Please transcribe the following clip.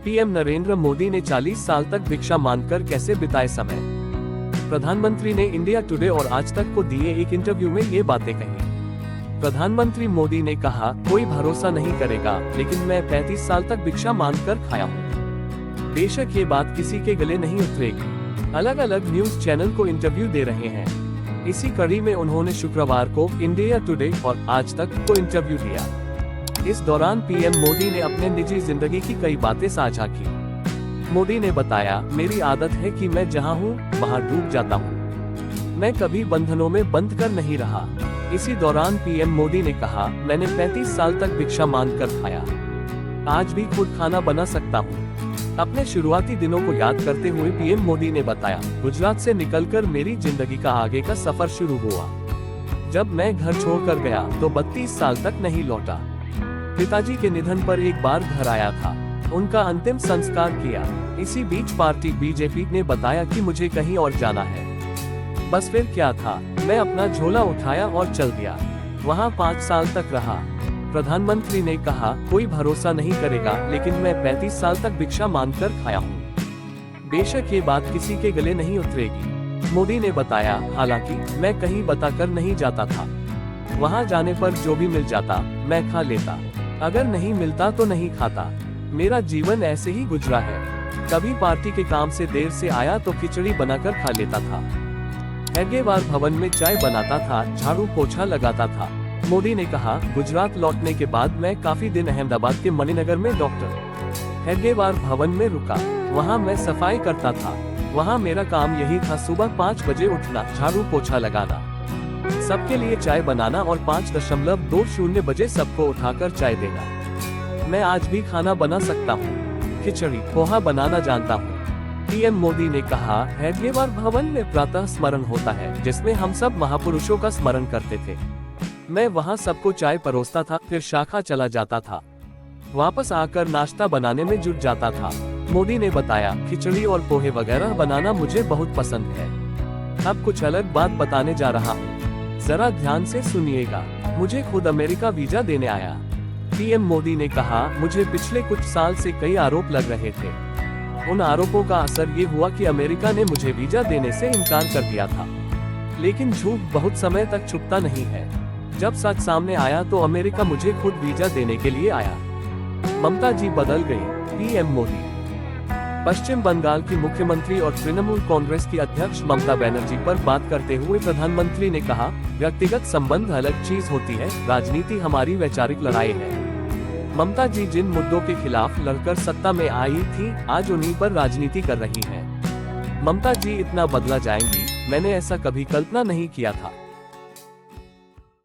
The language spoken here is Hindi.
पीएम नरेंद्र मोदी ने 40 साल तक भिक्षा मांगकर कैसे बिताए समय। प्रधानमंत्री ने इंडिया टुडे और आज तक को दिए एक इंटरव्यू में ये बातें कही। प्रधानमंत्री मोदी ने कहा, कोई भरोसा नहीं करेगा, लेकिन मैं 35 साल तक भिक्षा मांगकर खाया हूँ। बेशक ये बात किसी के गले नहीं उतरेगी। अलग अलग न्यूज चैनल को इंटरव्यू दे रहे हैं। इसी कड़ी में उन्होंने शुक्रवार को इंडिया टुडे और आज तक को इंटरव्यू दिया। इस दौरान पीएम मोदी ने अपने निजी जिंदगी की कई बातें साझा की। मोदी ने बताया, मेरी आदत है कि मैं जहां हूं वहां डूब जाता हूं। मैं कभी बंधनों में बंध कर नहीं रहा। इसी दौरान पीएम मोदी ने कहा, मैंने 35 साल तक भिक्षा मांग कर खाया। आज भी खुद खाना बना सकता हूँ। अपने शुरुआती दिनों को याद करते हुए पीएम मोदी ने बताया, गुजरात से निकलकर मेरी जिंदगी का आगे का सफर शुरू हुआ। जब मैं घर छोड़कर गया तो 32 साल तक नहीं लौटा। पिताजी के निधन पर एक बार घर आया था। उनका अंतिम संस्कार किया। इसी बीच पार्टी बीजेपी ने बताया कि मुझे कहीं और जाना है। बस फिर क्या था, मैं अपना झोला उठाया और चल दिया। वहाँ 5 साल तक रहा। प्रधानमंत्री ने कहा, कोई भरोसा नहीं करेगा, लेकिन मैं 35 साल तक भिक्षा मांगकर खाया हूँ। बेशक ये बात किसी के गले नहीं उतरेगी। मोदी ने बताया, हालांकि मैं कहीं बताकर नहीं जाता था। वहाँ जाने पर जो भी मिल जाता मैं खा लेता। अगर नहीं मिलता तो नहीं खाता। मेरा जीवन ऐसे ही गुजरा है। कभी पार्टी के काम से देर से आया तो खिचड़ी बनाकर खा लेता था। हेडगेवार भवन में चाय बनाता था, झाड़ू पोछा लगाता था। मोदी ने कहा, गुजरात लौटने के बाद मैं काफी दिन अहमदाबाद के मणिनगर में डॉक्टर हेडगेवार भवन में रुका। वहाँ मैं सफाई करता था। वहाँ मेरा काम यही था, सुबह 5 बजे उठना, झाड़ू पोछा लगाना, सबके लिए चाय बनाना और 5:20 बजे सबको उठाकर चाय देना। मैं आज भी खाना बना सकता हूँ। खिचड़ी पोहा बनाना जानता हूँ। पीएम मोदी ने कहा, हेडगेवार भवन में प्रातः स्मरण होता है, जिसमें हम सब महापुरुषों का स्मरण करते थे। मैं वहाँ सबको चाय परोसता था, फिर शाखा चला जाता था। वापस आकर नाश्ता बनाने में जुट जाता था। मोदी ने बताया, खिचड़ी और पोहे वगैरह बनाना मुझे बहुत पसंद है। अब कुछ अलग बात बताने जा रहा हूँ, जरा ध्यान से सुनिएगा। मुझे खुद अमेरिका वीजा देने आया। पीएम मोदी ने कहा, मुझे पिछले कुछ साल से कई आरोप लग रहे थे। उन आरोपों का असर ये हुआ कि अमेरिका ने मुझे वीजा देने से इनकार कर दिया था। लेकिन झूठ बहुत समय तक छुपता नहीं है। जब सच सामने आया तो अमेरिका मुझे खुद वीजा देने के लिए आया। ममता जी बदल गई। पीएम मोदी। पश्चिम बंगाल की मुख्यमंत्री और तृणमूल कांग्रेस की अध्यक्ष ममता बनर्जी पर बात करते हुए प्रधानमंत्री ने कहा, व्यक्तिगत संबंध अलग चीज होती है, राजनीति हमारी वैचारिक लड़ाई है। ममता जी जिन मुद्दों के खिलाफ लड़कर सत्ता में आई थी, आज उन्हीं पर राजनीति कर रही हैं। ममता जी इतना बदला जाएंगी, मैंने ऐसा कभी कल्पना नहीं किया था।